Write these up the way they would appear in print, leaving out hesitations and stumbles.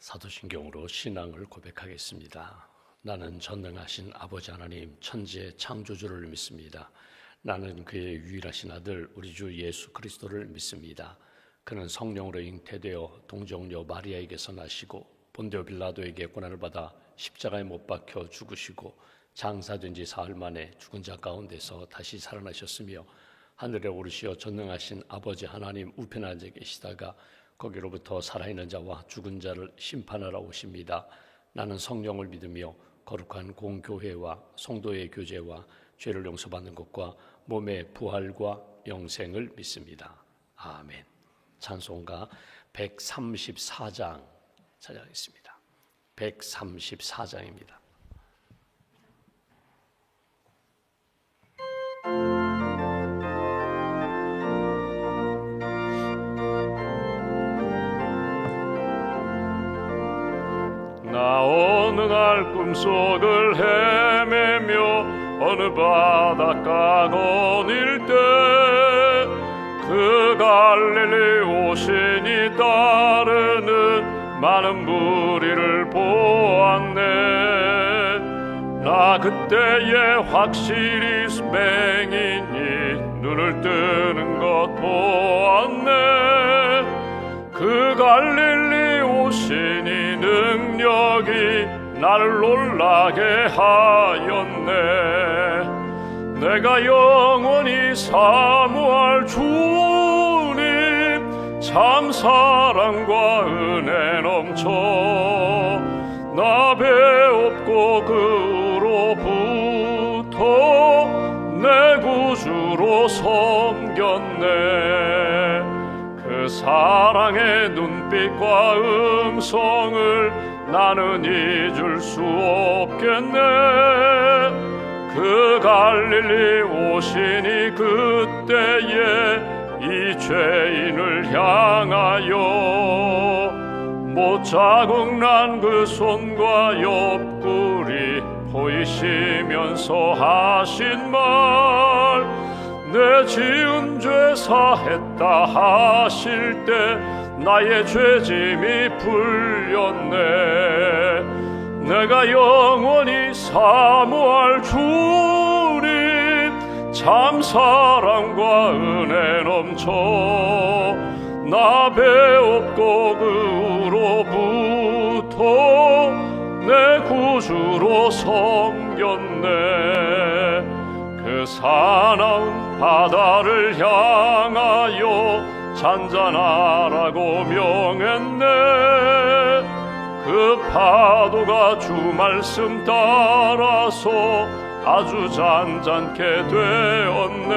사도신경으로 신앙을 고백하겠습니다. 나는 전능하신 아버지 하나님 천지의 창조주를 믿습니다. 나는 그의 유일하신 아들 우리 주 예수 그리스도를 믿습니다. 그는 성령으로 잉태되어 동정녀 마리아에게서 나시고 본디오 빌라도에게 고난을 받아 십자가에 못 박혀 죽으시고 장사된 지 사흘 만에 죽은 자 가운데서 다시 살아나셨으며 하늘에 오르시어 전능하신 아버지 하나님 우편에 앉아 계시다가 거기로부터 살아있는 자와 죽은 자를 심판하러 오십니다. 나는 성령을 믿으며 거룩한 공교회와 성도의 교제와 죄를 용서받는 것과 몸의 부활과 영생을 믿습니다. 아멘. 찬송가 134장 찾아가겠습니다. 134장입니다. 나 어느 날 꿈속을 헤매며 어느 바닷가 거닐 때 그 갈릴리 오신이 따르는 많은 무리를 보았네. 나 그때에 확실히 맹인이 눈을 뜨는 것 보았네. 그 갈릴리 오신이 능력이 나를 놀라게 하였네. 내가 영원히 사모할 주님 참 사랑과 은혜 넘쳐 나 배웠고 그로부터 내 구주로 섬겼네. 그 사랑의 눈빛과 음성을 나는 잊을 수 없겠네. 그 갈릴리 오신이 그때에 이 죄인을 향하여 못자국 난 그 손과 옆구리 보이시면서 하신 말, 내 지은 죄 사했다 하실 때 나의 죄짐이 풀렸네. 내가 영원히 사모할 주님 참 사랑과 은혜 넘쳐 나 배웠고 그로부터 내 구주로 섬겼네. 그 사나운 바다를 향하여 잔잔하라고 명했네. 그 파도가 주 말씀 따라서 아주 잔잔케 되었네.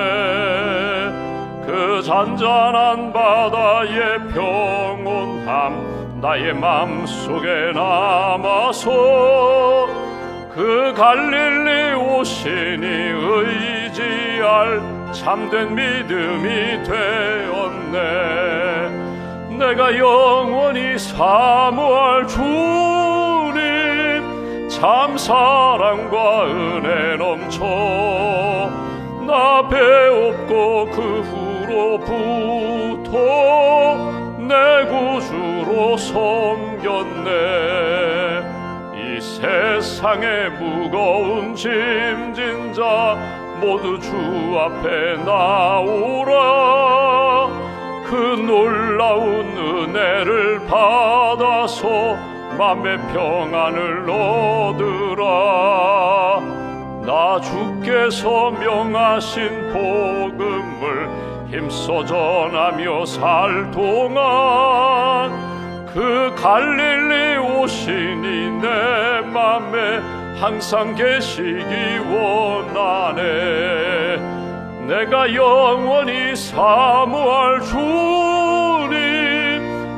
그 잔잔한 바다의 평온함 나의 맘속에 남아서 그 갈릴리 오신이 의지할 참된 믿음이 되었네. 내가 영원히 사모할 주님 참 사랑과 은혜 넘쳐 나 배웠고 그 후로부터 내 구주로 섬겼네. 이 세상의 무거운 짐진 자 모두 주 앞에 나오라. 그 놀라운 은혜를 받아서 맘의 평안을 얻으라. 나 주께서 명하신 복음을 힘써 전하며 살 동안 그 갈릴리 오신이 내 맘에 항상 계시기 원하네. 내가 영원히 사모할 주님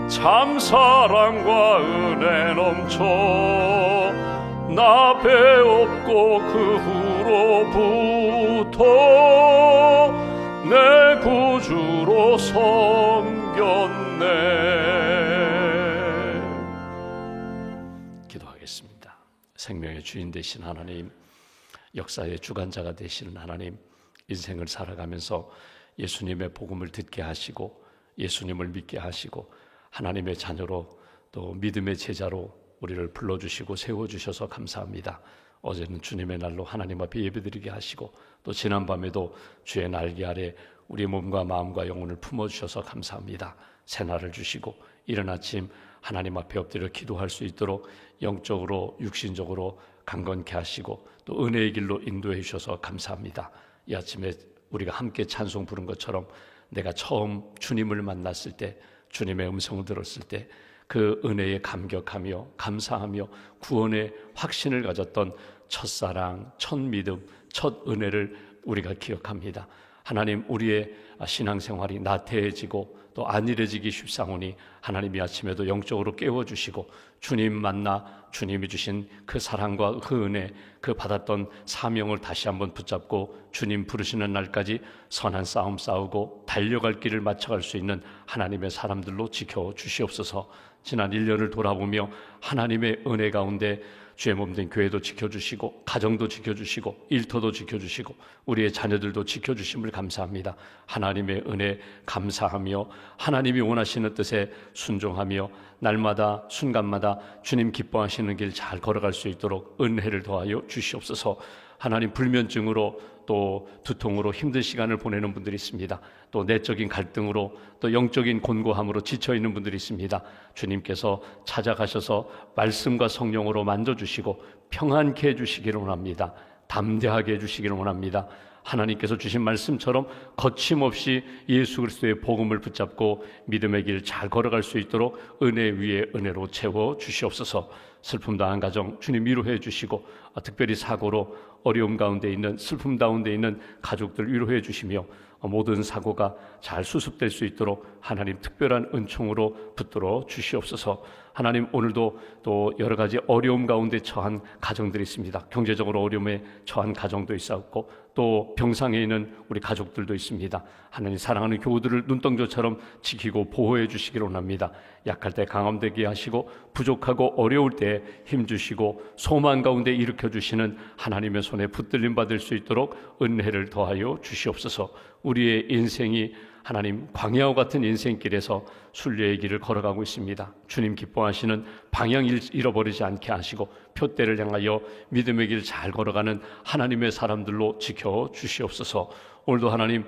참 사랑과 은혜 넘쳐 나 배웠고 그 후로부터 내 구주로 섬겼네. 기도하겠습니다. 생명의 주인 되신 하나님, 역사의 주관자가 되시는 하나님, 인생을 살아가면서 예수님의 복음을 듣게 하시고 예수님을 믿게 하시고 하나님의 자녀로 또 믿음의 제자로 우리를 불러주시고 세워주셔서 감사합니다. 어제는 주님의 날로 하나님 앞에 예배드리게 하시고 또 지난밤에도 주의 날개 아래 우리 몸과 마음과 영혼을 품어주셔서 감사합니다. 새날을 주시고 이른 아침 하나님 앞에 엎드려 기도할 수 있도록 영적으로 육신적으로 강건케 하시고 또 은혜의 길로 인도해 주셔서 감사합니다. 이 아침에 우리가 함께 찬송 부른 것처럼 내가 처음 주님을 만났을 때, 주님의 음성을 들었을 때 그 은혜에 감격하며 감사하며 구원의 확신을 가졌던 첫사랑, 첫 믿음, 첫 은혜를 우리가 기억합니다. 하나님, 우리의 신앙생활이 나태해지고 또 안일해지기 쉽사오니 하나님이 아침에도 영적으로 깨워주시고 주님 만나 주님이 주신 그 사랑과 그 은혜, 그 받았던 사명을 다시 한번 붙잡고 주님 부르시는 날까지 선한 싸움 싸우고 달려갈 길을 맞춰갈 수 있는 하나님의 사람들로 지켜주시옵소서. 지난 1년을 돌아보며 하나님의 은혜 가운데 주의 몸된 교회도 지켜주시고 가정도 지켜주시고 일터도 지켜주시고 우리의 자녀들도 지켜주심을 감사합니다. 하나님의 은혜 감사하며 하나님이 원하시는 뜻에 순종하며 날마다 순간마다 주님 기뻐하시는 길 잘 걸어갈 수 있도록 은혜를 더하여 주시옵소서. 하나님, 불면증으로 또 두통으로 힘든 시간을 보내는 분들이 있습니다. 또 내적인 갈등으로 또 영적인 곤고함으로 지쳐있는 분들이 있습니다. 주님께서 찾아가셔서 말씀과 성령으로 만져주시고 평안케 해주시기를 원합니다. 담대하게 해주시기를 원합니다. 하나님께서 주신 말씀처럼 거침없이 예수 그리스도의 복음을 붙잡고 믿음의 길 잘 걸어갈 수 있도록 은혜 위에 은혜로 채워 주시옵소서. 슬픔 당한 가정 주님 위로해 주시고 특별히 사고로 어려움 가운데 있는, 슬픔 가운데 있는 가족들 위로해 주시며 모든 사고가 잘 수습될 수 있도록 하나님 특별한 은총으로 붙들어 주시옵소서. 하나님, 오늘도 또 여러 가지 어려움 가운데 처한 가정들이 있습니다. 경제적으로 어려움에 처한 가정도 있었고 또 병상에 있는 우리 가족들도 있습니다. 하나님, 사랑하는 교우들을 눈동자처럼 지키고 보호해 주시기를 원합니다. 약할 때 강함되게 하시고 부족하고 어려울 때 힘주시고 소망 가운데 일으켜 주시는 하나님의 손에 붙들림 받을 수 있도록 은혜를 더하여 주시옵소서. 우리의 인생이 하나님 광야와 같은 인생길에서 순례의 길을 걸어가고 있습니다. 주님 기뻐하시는 방향 잃어버리지 않게 하시고 표대를 향하여 믿음의 길 잘 걸어가는 하나님의 사람들로 지켜주시옵소서. 오늘도 하나님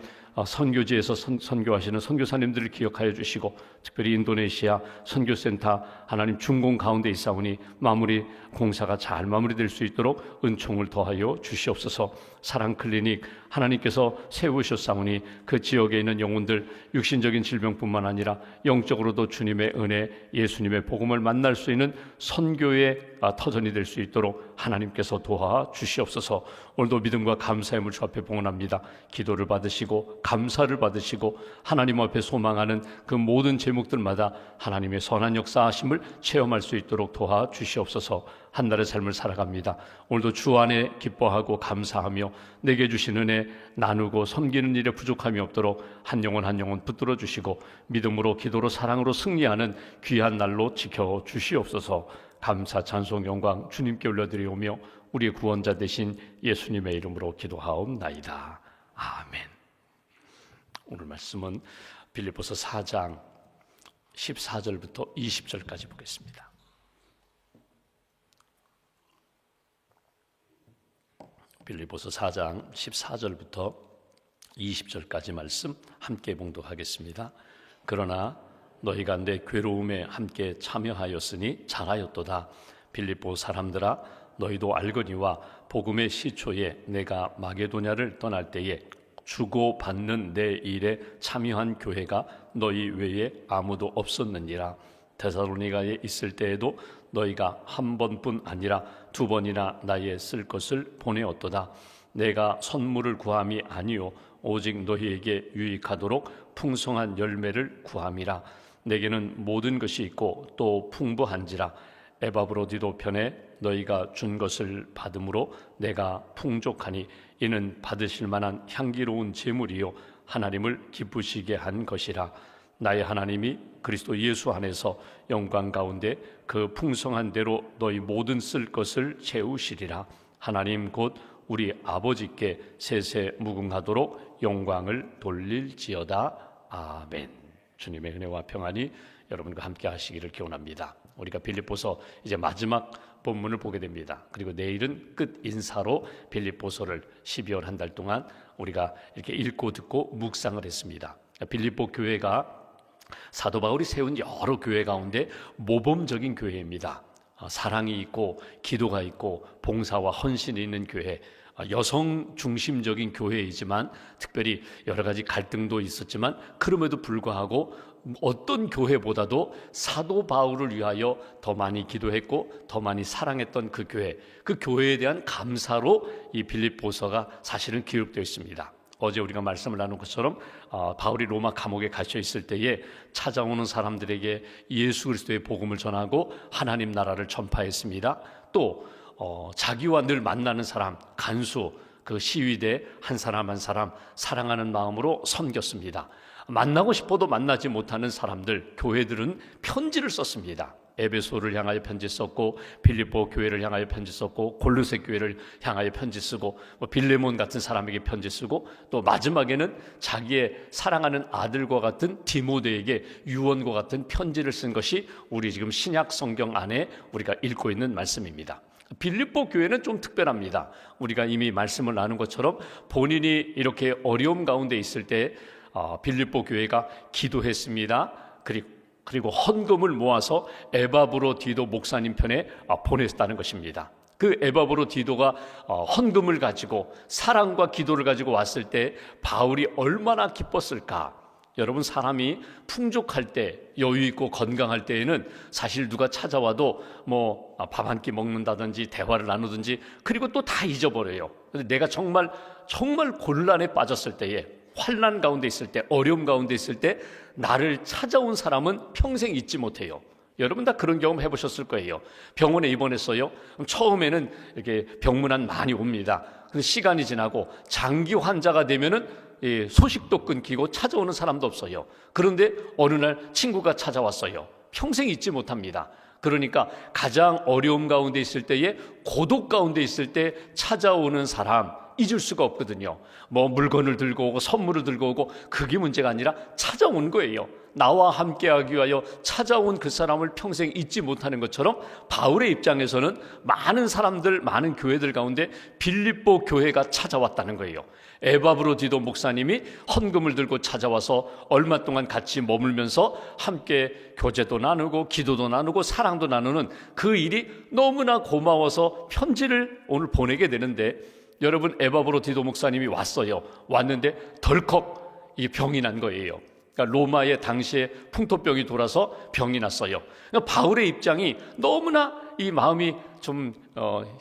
선교지에서 선교하시는 선교사님들을 기억하여 주시고 특별히 인도네시아 선교센터 하나님 준공 가운데 있사오니 마무리 공사가 잘 마무리될 수 있도록 은총을 더하여 주시옵소서. 사랑클리닉 하나님께서 세우셨사오니 그 지역에 있는 영혼들 육신적인 질병뿐만 아니라 영적으로도 주님의 은혜, 예수님의 복음을 만날 수 있는 선교의 터전이 될 수 있도록 하나님께서 도와주시옵소서. 오늘도 믿음과 감사의 물 주 앞에 봉헌합니다. 기도를 받으시고 감사를 받으시고 하나님 앞에 소망하는 그 모든 제목들마다 하나님의 선한 역사하심을 체험할 수 있도록 도와주시옵소서. 한 달의 삶을 살아갑니다. 오늘도 주 안에 기뻐하고 감사하며 내게 주신 은혜 나누고 섬기는 일에 부족함이 없도록 한 영혼 한 영혼 붙들어 주시고 믿음으로 기도로 사랑으로 승리하는 귀한 날로 지켜주시옵소서. 감사 찬송 영광 주님께 올려드리오며 우리의 구원자 되신 예수님의 이름으로 기도하옵나이다. 아멘. 오늘 말씀은 빌립보서 4장 14절부터 20절까지 보겠습니다. 빌립보서 4장 14절부터 20절까지 말씀 함께 봉독하겠습니다. 그러나 너희가 내 괴로움에 함께 참여하였으니 잘하였도다. 빌립보 사람들아, 너희도 알거니와 복음의 시초에 내가 마게도냐를 떠날 때에 주고받는 내 일에 참여한 교회가 너희 외에 아무도 없었느니라. 데살로니가에 있을 때에도 너희가 한 번뿐 아니라 두 번이나 나의 쓸 것을 보내었도다. 내가 선물을 구함이 아니요 오직 너희에게 유익하도록 풍성한 열매를 구함이라. 내게는 모든 것이 있고 또 풍부한지라. 에바브로디도 편에 너희가 준 것을 받음으로 내가 풍족하니 이는 받으실 만한 향기로운 제물이요 하나님을 기쁘시게 한 것이라. 나의 하나님이 그리스도 예수 안에서 영광 가운데 그 풍성한 대로 너희 모든 쓸 것을 채우시리라. 하나님 곧 우리 아버지께 세세 무궁하도록 영광을 돌릴지어다. 아멘. 주님의 은혜와 평안이 여러분과 함께 하시기를 기원합니다. 우리가 빌립보서 이제 마지막 본문을 보게 됩니다. 그리고 내일은 끝 인사로 빌립보서를 12월 한 달 동안 우리가 이렇게 읽고 듣고 묵상을 했습니다. 빌립보 교회가 사도 바울이 세운 여러 교회 가운데 모범적인 교회입니다. 사랑이 있고 기도가 있고 봉사와 헌신이 있는 교회, 여성 중심적인 교회이지만 특별히 여러 가지 갈등도 있었지만 그럼에도 불구하고 어떤 교회보다도 사도 바울을 위하여 더 많이 기도했고 더 많이 사랑했던 그 교회, 그 교회에 대한 감사로 이 빌립보서가 사실은 기록되어 있습니다. 어제 우리가 말씀을 나눈 것처럼 바울이 로마 감옥에 갇혀 있을 때에 찾아오는 사람들에게 예수 그리스도의 복음을 전하고 하나님 나라를 전파했습니다. 또 자기와 늘 만나는 사람, 간수, 그 시위대 한 사람 한 사람 사랑하는 마음으로 섬겼습니다. 만나고 싶어도 만나지 못하는 사람들, 교회들은 편지를 썼습니다. 에베소를 향하여 편지 썼고 빌립보 교회를 향하여 편지 썼고 골로새 교회를 향하여 편지 쓰고 빌레몬 같은 사람에게 편지 쓰고 또 마지막에는 자기의 사랑하는 아들과 같은 디모데에게 유언과 같은 편지를 쓴 것이 우리 지금 신약 성경 안에 우리가 읽고 있는 말씀입니다. 빌립보 교회는 좀 특별합니다. 우리가 이미 말씀을 나눈 것처럼 본인이 이렇게 어려움 가운데 있을 때 빌립보 교회가 기도했습니다. 그리고 헌금을 모아서 에바브로디도 목사님 편에 보냈다는 것입니다. 그 에바브로디도가 헌금을 가지고 사랑과 기도를 가지고 왔을 때 바울이 얼마나 기뻤을까. 여러분, 사람이 풍족할 때, 여유 있고 건강할 때에는 사실 누가 찾아와도 밥 한 끼 먹는다든지 대화를 나누든지 그리고 또 다 잊어버려요. 근데 내가 정말 곤란에 빠졌을 때에, 환난 가운데 있을 때, 어려움 가운데 있을 때 나를 찾아온 사람은 평생 잊지 못해요. 여러분 다 그런 경험 해보셨을 거예요. 병원에 입원했어요. 그럼 처음에는 이렇게 병문안 많이 옵니다. 근데 시간이 지나고 장기 환자가 되면은 소식도 끊기고 찾아오는 사람도 없어요. 그런데 어느 날 친구가 찾아왔어요. 평생 잊지 못합니다. 그러니까 가장 어려움 가운데 있을 때에, 고독 가운데 있을 때 찾아오는 사람 잊을 수가 없거든요. 물건을 들고 오고 선물을 들고 오고 그게 문제가 아니라 찾아온 거예요. 나와 함께하기 위하여 찾아온 그 사람을 평생 잊지 못하는 것처럼 바울의 입장에서는 많은 사람들, 많은 교회들 가운데 빌립보 교회가 찾아왔다는 거예요. 에바브로디도 목사님이 헌금을 들고 찾아와서 얼마 동안 같이 머물면서 함께 교제도 나누고 기도도 나누고 사랑도 나누는 그 일이 너무나 고마워서 편지를 오늘 보내게 되는데, 여러분, 에바브로디도 목사님이 왔는데 덜컥 이 병이 난 거예요. 그러니까 로마에 당시에 풍토병이 돌아서 병이 났어요. 그러니까 바울의 입장이 너무나 이 마음이 좀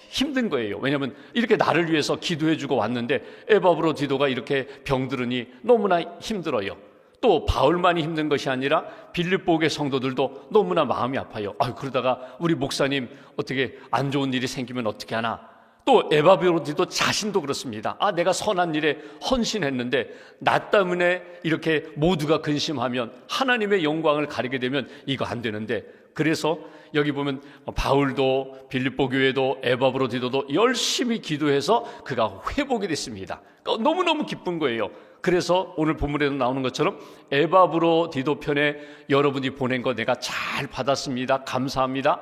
힘든 거예요. 왜냐하면 이렇게 나를 위해서 기도해주고 왔는데 에바브로디도가 이렇게 병들으니 너무나 힘들어요. 또 바울만이 힘든 것이 아니라 빌립보의 성도들도 너무나 마음이 아파요. 그러다가 우리 목사님 어떻게 안 좋은 일이 생기면 어떻게 하나. 또 에바브로디도 자신도 그렇습니다. 내가 선한 일에 헌신했는데 나 때문에 이렇게 모두가 근심하면, 하나님의 영광을 가리게 되면 이거 안 되는데. 그래서 여기 보면 바울도 빌립보 교회도 에바브로디도도 열심히 기도해서 그가 회복이 됐습니다. 그러니까 너무너무 기쁜 거예요. 그래서 오늘 본문에도 나오는 것처럼 에바브로디도 편에 여러분이 보낸 거 내가 잘 받았습니다. 감사합니다.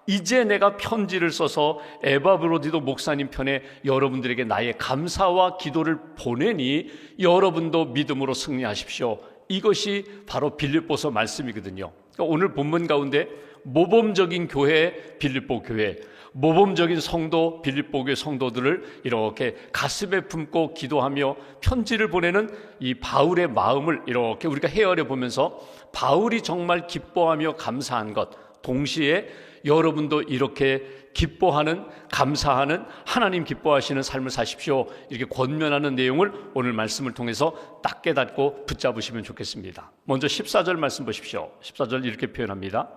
이제 내가 편지를 써서 에바브로디도 목사님 편에 여러분들에게 나의 감사와 기도를 보내니 여러분도 믿음으로 승리하십시오. 이것이 바로 빌립보서 말씀이거든요. 그러니까 오늘 본문 가운데 모범적인 교회, 빌립보 교회, 모범적인 성도, 빌립보 교회 성도들을 이렇게 가슴에 품고 기도하며 편지를 보내는 이 바울의 마음을 이렇게 우리가 헤아려 보면서 바울이 정말 기뻐하며 감사한 것, 동시에 여러분도 이렇게 기뻐하는, 감사하는, 하나님 기뻐하시는 삶을 사십시오. 이렇게 권면하는 내용을 오늘 말씀을 통해서 딱 깨닫고 붙잡으시면 좋겠습니다. 먼저 14절 말씀 보십시오. 14절 이렇게 표현합니다.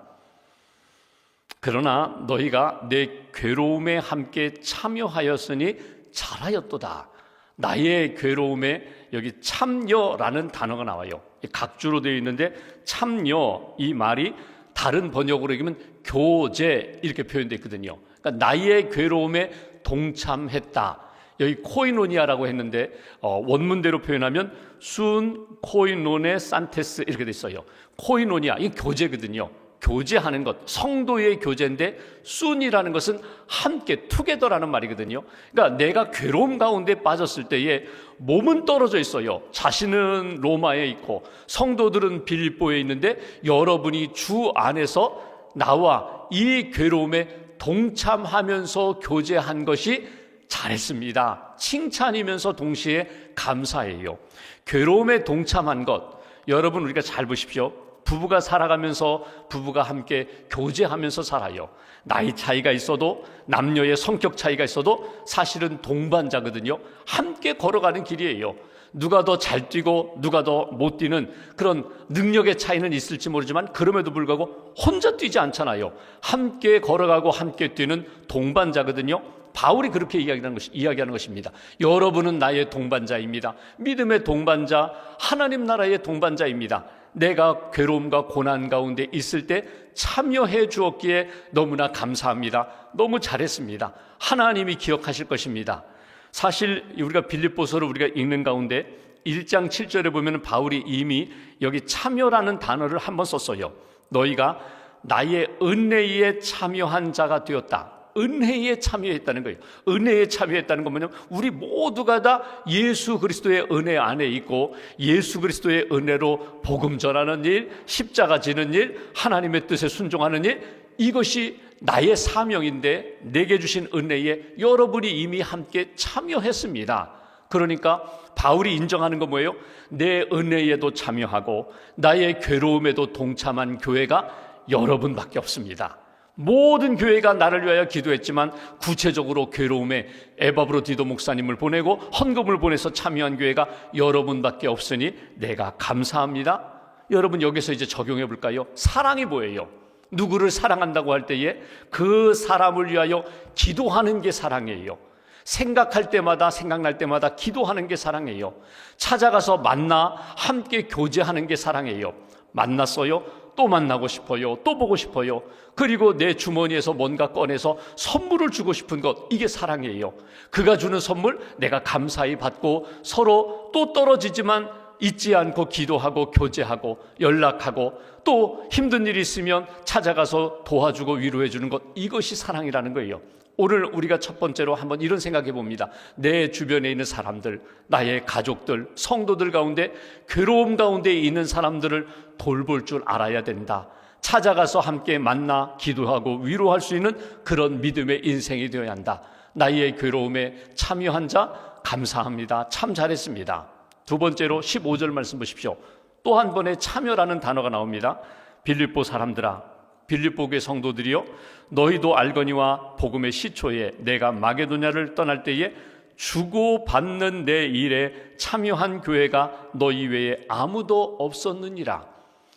그러나 너희가 내 괴로움에 함께 참여하였으니 잘하였도다. 나의 괴로움에, 여기 참여라는 단어가 나와요. 각주로 되어 있는데 참여, 이 말이 다른 번역으로 얘기하면 교제, 이렇게 표현되어 있거든요. 그러니까 나의 괴로움에 동참했다. 여기 코이노니아라고 했는데 원문대로 표현하면 순 코이노네 산테스 이렇게 돼 있어요. 코이노니아, 이게 교제거든요. 교제하는 것, 성도의 교제인데 순이라는 것은 함께 투게더라는 말이거든요. 그러니까 내가 괴로움 가운데 빠졌을 때에 몸은 떨어져 있어요. 자신은 로마에 있고 성도들은 빌립보에 있는데 여러분이 주 안에서 나와 이 괴로움에 동참하면서 교제한 것이 잘했습니다. 칭찬이면서 동시에 감사해요. 괴로움에 동참한 것, 여러분 우리가 잘 보십시오. 부부가 살아가면서 부부가 함께 교제하면서 살아요. 나이 차이가 있어도 남녀의 성격 차이가 있어도 사실은 동반자거든요. 함께 걸어가는 길이에요. 누가 더 잘 뛰고 누가 더 못 뛰는 그런 능력의 차이는 있을지 모르지만 그럼에도 불구하고 혼자 뛰지 않잖아요. 함께 걸어가고 함께 뛰는 동반자거든요. 바울이 그렇게 이야기하는 것입니다. 여러분은 나의 동반자입니다. 믿음의 동반자, 하나님 나라의 동반자입니다. 내가 괴로움과 고난 가운데 있을 때 참여해 주었기에 너무나 감사합니다. 너무 잘했습니다. 하나님이 기억하실 것입니다. 사실 우리가 빌립보서를 우리가 읽는 가운데 1장 7절에 보면 바울이 이미 여기 참여라는 단어를 한번 썼어요. 너희가 나의 은혜에 참여한 자가 되었다. 은혜에 참여했다는 거예요. 은혜에 참여했다는 건 뭐냐면 우리 모두가 다 예수 그리스도의 은혜 안에 있고 예수 그리스도의 은혜로 복음 전하는 일, 십자가 지는 일, 하나님의 뜻에 순종하는 일, 이것이 나의 사명인데 내게 주신 은혜에 여러분이 이미 함께 참여했습니다. 그러니까 바울이 인정하는 건 뭐예요? 내 은혜에도 참여하고 나의 괴로움에도 동참한 교회가 여러분밖에 없습니다. 모든 교회가 나를 위하여 기도했지만 구체적으로 괴로움에 에바브로디도 목사님을 보내고 헌금을 보내서 참여한 교회가 여러분밖에 없으니 내가 감사합니다. 여러분 여기서 이제 적용해 볼까요? 사랑이 뭐예요? 누구를 사랑한다고 할 때에 그 사람을 위하여 기도하는 게 사랑이에요. 생각할 때마다 생각날 때마다 기도하는 게 사랑이에요. 찾아가서 만나 함께 교제하는 게 사랑이에요. 만났어요? 또 만나고 싶어요. 또 보고 싶어요. 그리고 내 주머니에서 뭔가 꺼내서 선물을 주고 싶은 것, 이게 사랑이에요. 그가 주는 선물 내가 감사히 받고 서로 또 떨어지지만 잊지 않고 기도하고 교제하고 연락하고 또 힘든 일이 있으면 찾아가서 도와주고 위로해 주는 것, 이것이 사랑이라는 거예요. 오늘 우리가 첫 번째로 한번 이런 생각해 봅니다. 내 주변에 있는 사람들, 나의 가족들, 성도들 가운데 괴로움 가운데 있는 사람들을 돌볼 줄 알아야 된다. 찾아가서 함께 만나 기도하고 위로할 수 있는 그런 믿음의 인생이 되어야 한다. 나의 괴로움에 참여한 자 감사합니다. 참 잘했습니다. 두 번째로 15절 말씀 보십시오. 또 한 번의 참여라는 단어가 나옵니다. 빌립보 사람들아, 빌립보 교회 성도들이여, 너희도 알거니와 복음의 시초에 내가 마게도냐를 떠날 때에 주고받는 내 일에 참여한 교회가 너희 외에 아무도 없었느니라.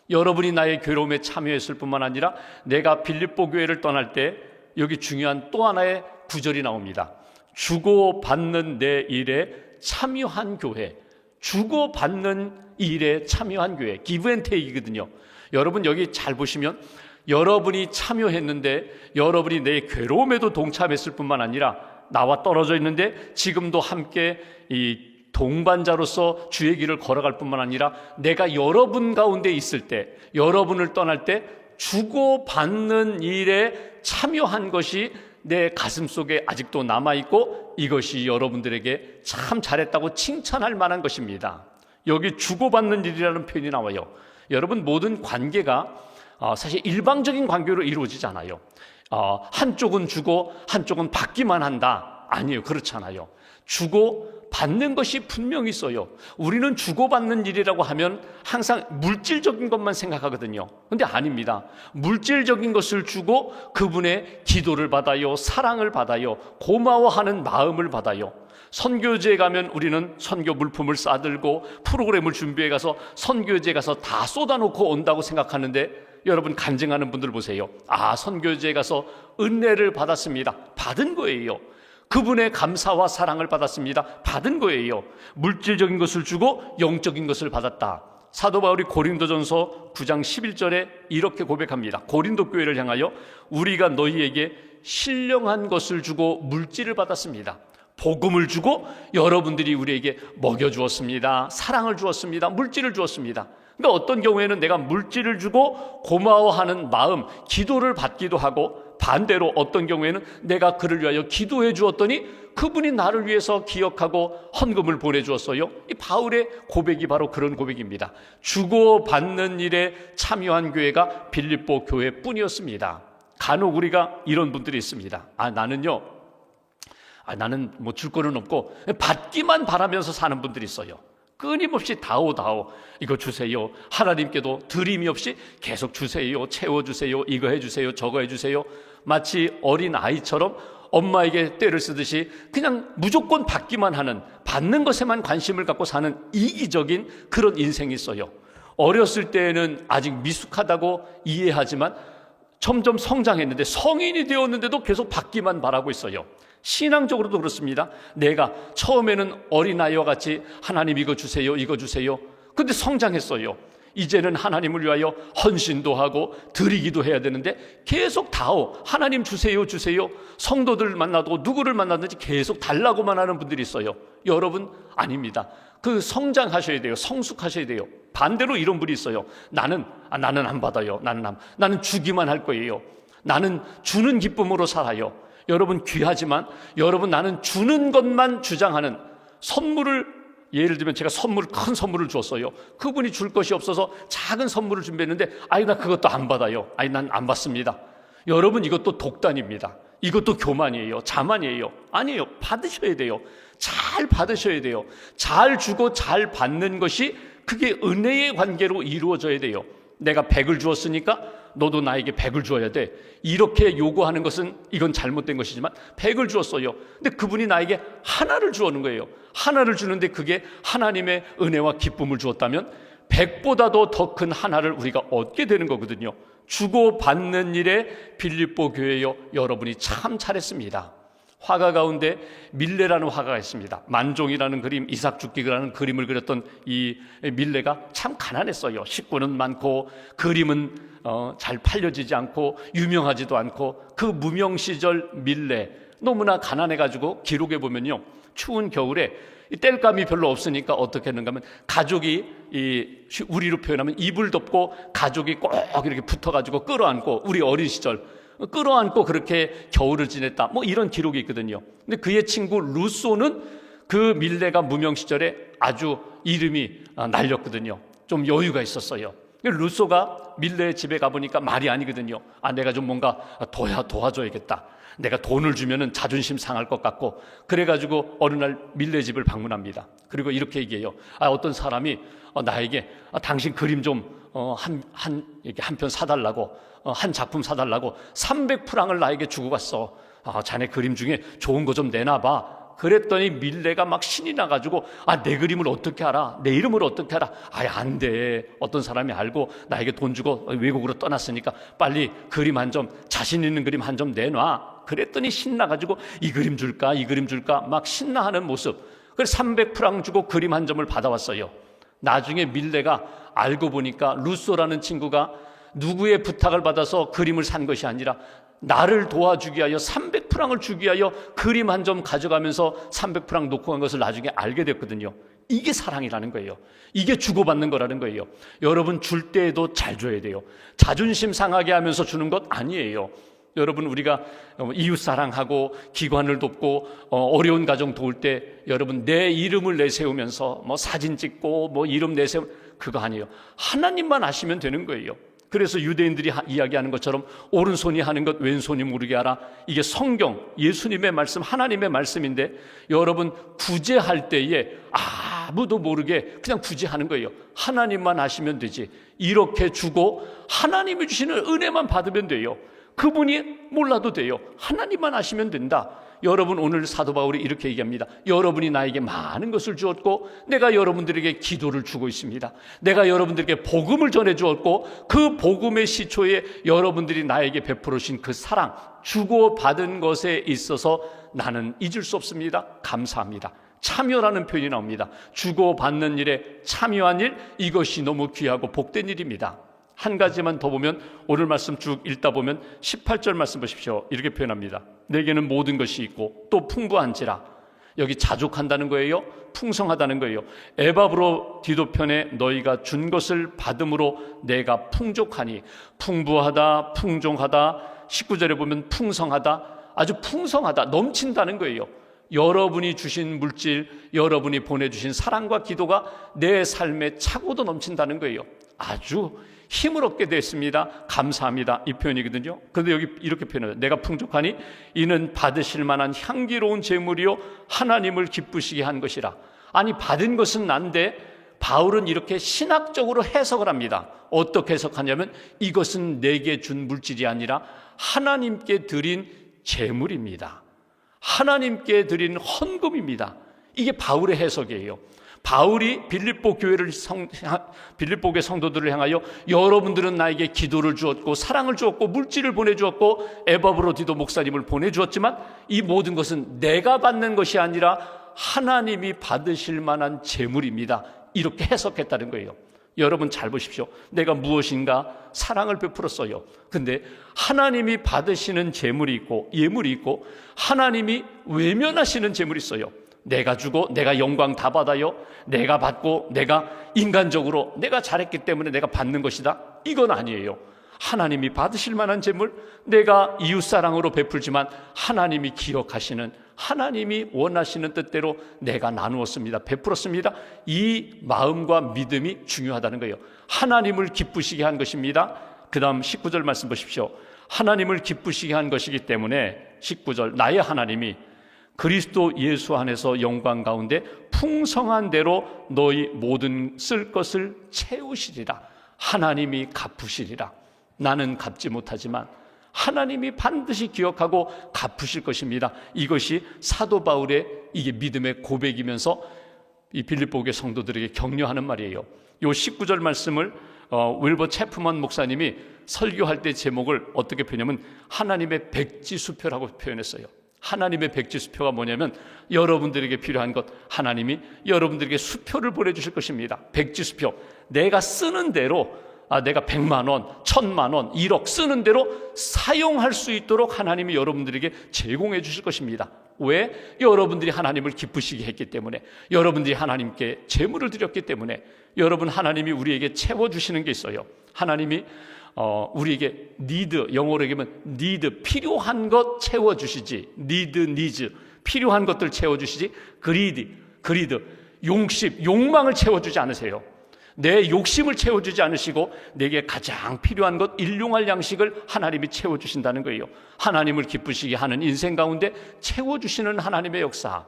여러분이 나의 괴로움에 참여했을 뿐만 아니라 내가 빌립보 교회를 떠날 때 여기 중요한 또 하나의 구절이 나옵니다. 주고받는 내 일에 참여한 교회, 주고받는 일에 참여한 교회, 기브 앤 테이크거든요. 여러분 여기 잘 보시면 여러분이 참여했는데 여러분이 내 괴로움에도 동참했을 뿐만 아니라 나와 떨어져 있는데 지금도 함께 이 동반자로서 주의 길을 걸어갈 뿐만 아니라 내가 여러분 가운데 있을 때, 여러분을 떠날 때 주고받는 일에 참여한 것이 내 가슴 속에 아직도 남아있고 이것이 여러분들에게 참 잘했다고 칭찬할 만한 것입니다. 여기 주고받는 일이라는 표현이 나와요. 여러분 모든 관계가 사실 일방적인 관계로 이루어지지 않아요. 한쪽은 주고 한쪽은 받기만 한다. 아니에요. 그렇잖아요. 주고 받는 것이 분명히 있어요. 우리는 주고받는 일이라고 하면 항상 물질적인 것만 생각하거든요. 그런데 아닙니다. 물질적인 것을 주고 그분의 기도를 받아요. 사랑을 받아요. 고마워하는 마음을 받아요. 선교지에 가면 우리는 선교 물품을 싸들고 프로그램을 준비해 가서 선교지에 가서 다 쏟아놓고 온다고 생각하는데 여러분 간증하는 분들 보세요. 선교지에 가서 은혜를 받았습니다. 받은 거예요. 그분의 감사와 사랑을 받았습니다. 받은 거예요. 물질적인 것을 주고 영적인 것을 받았다. 사도 바울이 고린도전서 9장 11절에 이렇게 고백합니다. 고린도 교회를 향하여 우리가 너희에게 신령한 것을 주고 물질을 받았습니다. 복음을 주고 여러분들이 우리에게 먹여주었습니다. 사랑을 주었습니다. 물질을 주었습니다. 그러니까 어떤 경우에는 내가 물질을 주고 고마워하는 마음, 기도를 받기도 하고, 반대로 어떤 경우에는 내가 그를 위하여 기도해 주었더니 그분이 나를 위해서 기억하고 헌금을 보내주었어요. 이 바울의 고백이 바로 그런 고백입니다. 주고받는 일에 참여한 교회가 빌립보 교회뿐이었습니다. 간혹 우리가 이런 분들이 있습니다. 나는 뭐 줄 거는 없고 받기만 바라면서 사는 분들이 있어요. 끊임없이 다오 이거 주세요. 하나님께도 드림이 없이 계속 주세요. 채워주세요. 이거 해주세요. 저거 해주세요. 마치 어린 아이처럼 엄마에게 떼를 쓰듯이 그냥 무조건 받기만 하는, 받는 것에만 관심을 갖고 사는 이기적인 그런 인생이 있어요. 어렸을 때에는 아직 미숙하다고 이해하지만 점점 성장했는데 성인이 되었는데도 계속 받기만 바라고 있어요. 신앙적으로도 그렇습니다. 내가 처음에는 어린아이와 같이 하나님 이거 주세요, 이거 주세요. 근데 성장했어요. 이제는 하나님을 위하여 헌신도 하고 드리기도 해야 되는데 계속 다오, 하나님 주세요, 주세요. 성도들 만나도 누구를 만나든지 계속 달라고만 하는 분들이 있어요. 여러분, 아닙니다. 그 성장하셔야 돼요. 성숙하셔야 돼요. 반대로 이런 분이 있어요. 나는 안 받아요. 나는 주기만 할 거예요. 나는 주는 기쁨으로 살아요. 여러분, 귀하지만 여러분, 나는 주는 것만 주장하는, 선물을, 예를 들면 제가 큰 선물을 줬어요. 그분이 줄 것이 없어서 작은 선물을 준비했는데 나 그것도 안 받아요. 난 안 받습니다. 여러분, 이것도 독단입니다. 이것도 교만이에요. 자만이에요. 아니에요. 받으셔야 돼요. 잘 받으셔야 돼요. 잘 주고 잘 받는 것이, 그게 은혜의 관계로 이루어져야 돼요. 내가 100을 주었으니까 너도 나에게 100을 주어야 돼. 이렇게 요구하는 것은, 이건 잘못된 것이지만 100을 주었어요. 근데 그분이 나에게 하나를 주었는 거예요. 하나를 주는데 그게 하나님의 은혜와 기쁨을 주었다면 100보다도 더 큰 하나를 우리가 얻게 되는 거거든요. 주고받는 일에 빌립보 교회여, 여러분이 참 잘했습니다. 화가 가운데 밀레라는 화가가 있습니다. 만종이라는 그림, 이삭 죽기라는 그림을 그렸던 이 밀레가 참 가난했어요. 식구는 많고 그림은 잘 팔려지지 않고 유명하지도 않고, 그 무명 시절 밀레 너무나 가난해가지고 기록에 보면요, 추운 겨울에 땔감이 별로 없으니까 어떻게 했는가 하면, 가족이, 우리로 표현하면 이불 덮고 가족이 꼭 이렇게 붙어가지고 끌어안고, 우리 어린 시절 끌어안고 그렇게 겨울을 지냈다, 뭐 이런 기록이 있거든요. 근데 그의 친구 루소는 그 밀레가 무명 시절에 아주 이름이 날렸거든요. 좀 여유가 있었어요. 루소가 밀레의 집에 가보니까 말이 아니거든요. 내가 좀 뭔가 도와줘야겠다. 내가 돈을 주면은 자존심 상할 것 같고, 그래가지고 어느 날 밀레 집을 방문합니다. 그리고 이렇게 얘기해요. 어떤 사람이 나에게 당신 그림 좀 이렇게 한 편 사달라고, 한 작품 사달라고 300프랑을 나에게 주고 갔어. 자네 그림 중에 좋은 거 좀 내놔봐. 그랬더니 밀레가 막 신이 나가지고, 내 그림을 어떻게 알아? 내 이름을 어떻게 알아? 안 돼. 어떤 사람이 알고 나에게 돈 주고 외국으로 떠났으니까 빨리 그림 한 점, 자신 있는 그림 한 점 내놔. 그랬더니 신나가지고 이 그림 줄까 막 신나하는 모습. 그래서 300프랑 주고 그림 한 점을 받아왔어요. 나중에 밀레가 알고 보니까 루소라는 친구가 누구의 부탁을 받아서 그림을 산 것이 아니라 나를 도와주기 위하여 300프랑을 주기 위하여 그림 한 점 가져가면서 300프랑 놓고 간 것을 나중에 알게 됐거든요. 이게 사랑이라는 거예요. 이게 주고받는 거라는 거예요. 여러분, 줄 때에도 잘 줘야 돼요. 자존심 상하게 하면서 주는 것 아니에요. 여러분, 우리가 이웃 사랑하고 기관을 돕고 어려운 가정 도울 때, 여러분, 내 이름을 내세우면서 뭐 사진 찍고 뭐 이름 내세우, 그거 아니에요. 하나님만 아시면 되는 거예요. 그래서 유대인들이 이야기하는 것처럼 오른손이 하는 것 왼손이 모르게 하라. 이게 성경, 예수님의 말씀, 하나님의 말씀인데, 여러분, 구제할 때에 아무도 모르게 그냥 구제하는 거예요. 하나님만 아시면 되지. 이렇게 주고 하나님이 주시는 은혜만 받으면 돼요. 그분이 몰라도 돼요. 하나님만 아시면 된다. 여러분, 오늘 사도 바울이 이렇게 얘기합니다. 여러분이 나에게 많은 것을 주었고 내가 여러분들에게 기도를 주고 있습니다. 내가 여러분들에게 복음을 전해 주었고, 그 복음의 시초에 여러분들이 나에게 베풀어 주신 그 사랑, 주고받은 것에 있어서 나는 잊을 수 없습니다. 감사합니다. 참여라는 표현이 나옵니다. 주고받는 일에 참여한 일, 이것이 너무 귀하고 복된 일입니다. 한 가지만 더 보면, 오늘 말씀 쭉 읽다 보면 18절 말씀 보십시오. 이렇게 표현합니다. 내게는 모든 것이 있고 또 풍부한지라. 여기 자족한다는 거예요? 풍성하다는 거예요. 에바브로 디도편에 너희가 준 것을 받음으로 내가 풍족하니, 풍부하다, 풍종하다, 19절에 보면 풍성하다, 아주 풍성하다, 넘친다는 거예요. 여러분이 주신 물질, 여러분이 보내주신 사랑과 기도가 내 삶에 차고도 넘친다는 거예요. 아주 힘을 얻게 됐습니다. 감사합니다. 이 표현이거든요. 그런데 여기 이렇게 표현해요. 내가 풍족하니 이는 받으실 만한 향기로운 제물이요 하나님을 기쁘시게 한 것이라. 아니, 받은 것은 난데 바울은 이렇게 신학적으로 해석을 합니다. 어떻게 해석하냐면 이것은 내게 준 물질이 아니라 하나님께 드린 제물입니다. 하나님께 드린 헌금입니다. 이게 바울의 해석이에요. 바울이 빌립보 교회 성도들을 향하여 여러분들은 나에게 기도를 주었고 사랑을 주었고 물질을 보내주었고 에바브로디도 목사님을 보내주었지만 이 모든 것은 내가 받는 것이 아니라 하나님이 받으실 만한 제물입니다. 이렇게 해석했다는 거예요. 여러분 잘 보십시오. 내가 무엇인가 사랑을 베풀었어요. 근데 하나님이 받으시는 제물이 있고 예물이 있고 하나님이 외면하시는 제물이 있어요. 내가 주고 내가 영광 다 받아요. 내가 받고 내가 인간적으로 내가 잘했기 때문에 내가 받는 것이다. 이건 아니에요. 하나님이 받으실 만한 제물, 내가 이웃사랑으로 베풀지만 하나님이 기억하시는, 하나님이 원하시는 뜻대로 내가 나누었습니다. 베풀었습니다. 이 마음과 믿음이 중요하다는 거예요. 하나님을 기쁘시게 한 것입니다. 그 다음 19절 말씀 보십시오. 하나님을 기쁘시게 한 것이기 때문에 19절 나의 하나님이 그리스도 예수 안에서 영광 가운데 풍성한 대로 너희 모든 쓸 것을 채우시리라. 하나님이 갚으시리라. 나는 갚지 못하지만 하나님이 반드시 기억하고 갚으실 것입니다. 이것이 사도 바울의 이게 믿음의 고백이면서 이 빌립보 교회 성도들에게 격려하는 말이에요. 요 19절 말씀을 윌버 체프먼 목사님이 설교할 때 제목을 어떻게 표현하면 하나님의 백지수표라고 표현했어요. 하나님의 백지수표가 뭐냐면 여러분들에게 필요한 것 하나님이 여러분들에게 수표를 보내주실 것입니다. 백지수표. 내가 쓰는 대로 내가 100만 원, 1000만 원, 1억 쓰는 대로 사용할 수 있도록 하나님이 여러분들에게 제공해 주실 것입니다. 왜? 여러분들이 하나님을 기쁘시게 했기 때문에, 여러분들이 하나님께 제물을 드렸기 때문에, 여러분 하나님이 우리에게 채워주시는 게 있어요. 하나님이 우리에게 need, 영어로 얘기하면 need, 필요한 것 채워주시지. needs, 필요한 것들 채워주시지. greed, 욕망을 채워주지 않으세요. 내 욕심을 채워주지 않으시고 내게 가장 필요한 것, 일용할 양식을 하나님이 채워주신다는 거예요. 하나님을 기쁘시게 하는 인생 가운데 채워주시는 하나님의 역사.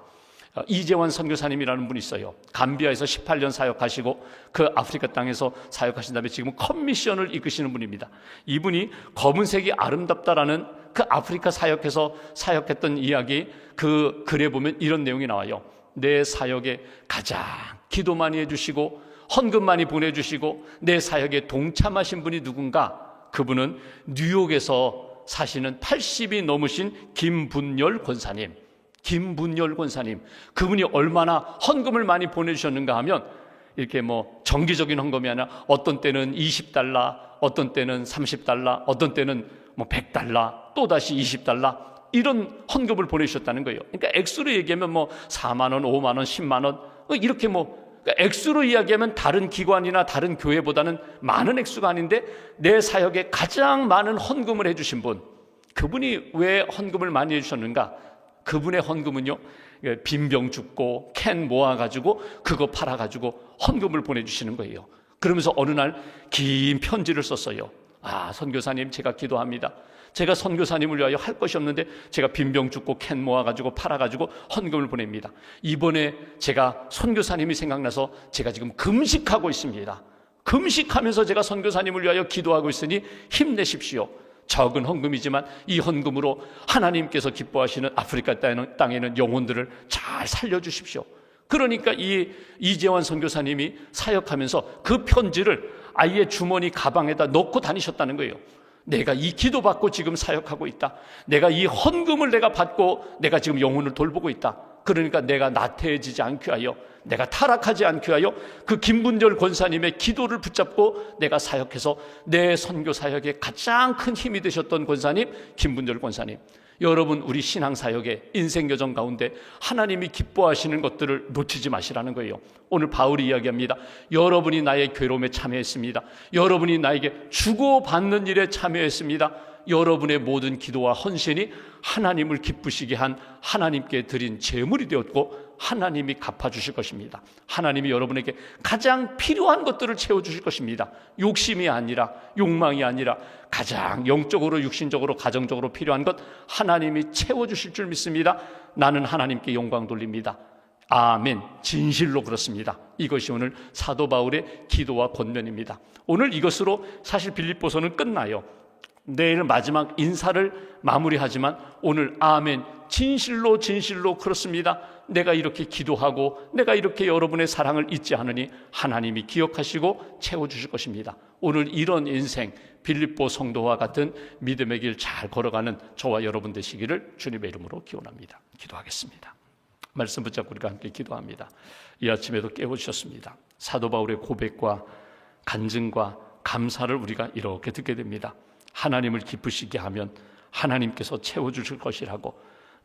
이재환 선교사님이라는 분이 있어요. 감비아에서 18년 사역하시고 그 아프리카 땅에서 사역하신 다음에 지금 컴미션을 이끄시는 분입니다. 이분이 검은색이 아름답다라는 그 아프리카 사역에서 사역했던 이야기, 그 글에 보면 이런 내용이 나와요. 내 사역에 가장 기도 많이 해주시고 헌금 많이 보내주시고 내 사역에 동참하신 분이 누군가? 그분은 뉴욕에서 사시는 80이 넘으신 김분열 권사님. 그분이 얼마나 헌금을 많이 보내주셨는가 하면 이렇게 뭐 정기적인 헌금이 아니라 어떤 때는 $20, 어떤 때는 $30, 어떤 때는 뭐 $100, 또다시 $20 이런 헌금을 보내주셨다는 거예요. 그러니까 액수로 얘기하면 뭐 4만 원, 5만 원, 10만 원 이렇게 뭐 액수로 이야기하면 다른 기관이나 다른 교회보다는 많은 액수가 아닌데 내 사역에 가장 많은 헌금을 해주신 분, 그분이 왜 헌금을 많이 해주셨는가? 그분의 헌금은요, 빈병 줍고 캔 모아가지고 그거 팔아가지고 헌금을 보내주시는 거예요. 그러면서 어느 날 긴 편지를 썼어요. 선교사님, 제가 기도합니다. 제가 선교사님을 위하여 할 것이 없는데 제가 빈병 줍고 캔 모아가지고 팔아가지고 헌금을 보냅니다. 이번에 제가 선교사님이 생각나서 제가 지금 금식하고 있습니다. 금식하면서 제가 선교사님을 위하여 기도하고 있으니 힘내십시오. 적은 헌금이지만 이 헌금으로 하나님께서 기뻐하시는 아프리카 땅에는 영혼들을 잘 살려주십시오. 그러니까 이 이재환 선교사님이 사역하면서 그 편지를 아이의 주머니 가방에다 넣고 다니셨다는 거예요. 내가 이 기도받고 지금 사역하고 있다. 내가 이 헌금을 내가 받고 내가 지금 영혼을 돌보고 있다. 그러니까 내가 나태해지지 않게 하여, 내가 타락하지 않게 하여 그 김분절 권사님의 기도를 붙잡고 내가 사역해서 내 선교 사역에 가장 큰 힘이 되셨던 권사님, 김분절 권사님. 여러분, 우리 신앙사역의 인생여정 가운데 하나님이 기뻐하시는 것들을 놓치지 마시라는 거예요. 오늘 바울이 이야기합니다. 여러분이 나의 괴로움에 참여했습니다. 여러분이 나에게 주고받는 일에 참여했습니다. 여러분의 모든 기도와 헌신이 하나님을 기쁘시게 한 하나님께 드린 제물이 되었고 하나님이 갚아주실 것입니다. 하나님이 여러분에게 가장 필요한 것들을 채워주실 것입니다. 욕심이 아니라, 욕망이 아니라 가장 영적으로, 육신적으로, 가정적으로 필요한 것 하나님이 채워주실 줄 믿습니다. 나는 하나님께 영광 돌립니다. 아멘. 진실로 그렇습니다. 이것이 오늘 사도 바울의 기도와 권면입니다. 오늘 이것으로 사실 빌립보서는 끝나요. 내일 마지막 인사를 마무리하지만 오늘 아멘, 진실로 진실로 그렇습니다. 내가 이렇게 기도하고 내가 이렇게 여러분의 사랑을 잊지 않으니 하나님이 기억하시고 채워주실 것입니다. 오늘 이런 인생, 빌립보 성도와 같은 믿음의 길 잘 걸어가는 저와 여러분 되시기를 주님의 이름으로 기원합니다. 기도하겠습니다. 말씀 붙잡고 우리가 함께 기도합니다. 이 아침에도 깨워주셨습니다. 사도 바울의 고백과 간증과 감사를 우리가 이렇게 듣게 됩니다. 하나님을 기쁘시게 하면 하나님께서 채워주실 것이라고,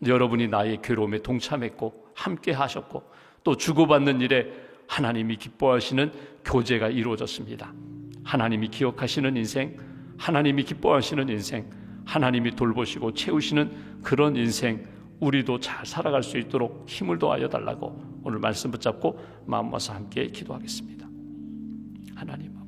여러분이 나의 괴로움에 동참했고 함께 하셨고 또 주고받는 일에 하나님이 기뻐하시는 교제가 이루어졌습니다. 하나님이 기억하시는 인생, 하나님이 기뻐하시는 인생, 하나님이 돌보시고 채우시는 그런 인생, 우리도 잘 살아갈 수 있도록 힘을 더하여 달라고 오늘 말씀 붙잡고 마음 모아서 함께 기도하겠습니다. 하나님,